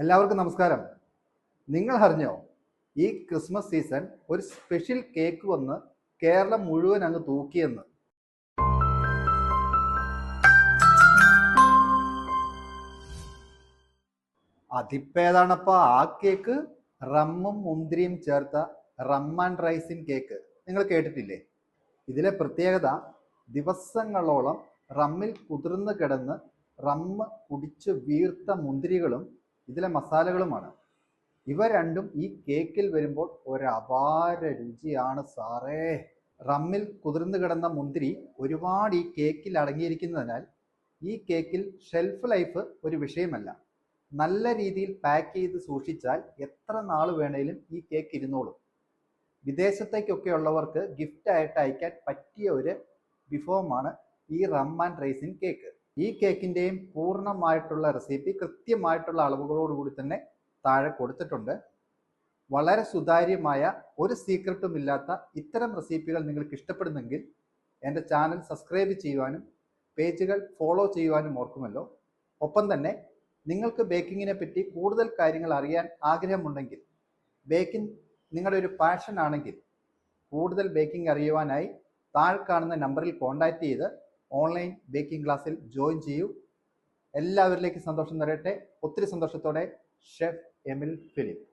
എല്ലാവർക്കും നമസ്കാരം. നിങ്ങൾ അറിഞ്ഞോ, ഈ ക്രിസ്മസ് സീസൺ ഒരു സ്പെഷ്യൽ കേക്ക് വന്ന് കേരളം മുഴുവൻ അങ്ങ് തൂക്കിയെന്ന്? അതിപ്പേതാണപ്പാ ആ കേക്ക്? റമ്മും മുന്തിരിയും ചേർത്ത റം ആൻഡ് റൈസിൻ കേക്ക്. നിങ്ങൾ കേട്ടിട്ടില്ലേ? ഇതിലെ പ്രത്യേകത ദിവസങ്ങളോളം റമ്മിൽ കുതിർന്ന് കിടന്ന് റമ്മ് കുടിച്ച് വീർത്ത മുന്തിരികളും ഇതിലെ മസാലകളുമാണ്. ഇവ രണ്ടും ഈ കേക്കിൽ വരുമ്പോൾ ഒരു അപാര രുചിയാണ് സാറേ. റമ്മിൽ കുതിർന്നു കിടന്ന മുന്തിരി ഒരുപാട് ഈ കേക്കിൽ അടങ്ങിയിരിക്കുന്നതിനാൽ ഈ കേക്കിൽ ഷെൽഫ് ലൈഫ് ഒരു വിഷയമല്ല. നല്ല രീതിയിൽ പാക്ക് ചെയ്ത് സൂക്ഷിച്ചാൽ എത്ര നാൾ വേണേലും ഈ കേക്ക് ഇരുന്നോളും. വിദേശത്തേക്കൊക്കെ ഉള്ളവർക്ക് ഗിഫ്റ്റ് ആയിട്ട് അയക്കാൻ പറ്റിയ ഒരു വിഭവമാണ് ഈ റം ആൻഡ് റൈസിൻ കേക്ക്. ഈ കേക്കിൻ്റെയും പൂർണ്ണമായിട്ടുള്ള റെസിപ്പി കൃത്യമായിട്ടുള്ള അളവുകളോടുകൂടി തന്നെ താഴെ കൊടുത്തിട്ടുണ്ട്. വളരെ സുതാര്യമായ ഒരു സീക്രട്ടും ഇല്ലാത്ത ഇത്തരം റെസിപ്പികൾ നിങ്ങൾക്ക് ഇഷ്ടപ്പെടുന്നെങ്കിൽ എൻ്റെ ചാനൽ സബ്സ്ക്രൈബ് ചെയ്യുവാനും പേജുകൾ ഫോളോ ചെയ്യുവാനും ഓർക്കുമല്ലോ. ഒപ്പം തന്നെ നിങ്ങൾക്ക് ബേക്കിങ്ങിനെ പറ്റി കൂടുതൽ കാര്യങ്ങൾ അറിയാൻ ആഗ്രഹമുണ്ടെങ്കിൽ, ബേക്കിംഗ് നിങ്ങളുടെ ഒരു പാഷൻ ആണെങ്കിൽ, കൂടുതൽ ബേക്കിംഗ് അറിയുവാനായി താഴെ കാണുന്ന നമ്പറിൽ കോൺടാക്റ്റ് ചെയ്ത് ഓൺലൈൻ ബേക്കിംഗ് ക്ലാസ്സിൽ ജോയിൻ ചെയ്യൂ. എല്ലാവരിലേക്കും സന്തോഷം നിറയട്ടെ. ഒത്തിരി സന്തോഷത്തോടെ, ഷെഫ് എമിൽ ഫിലിപ്പ്.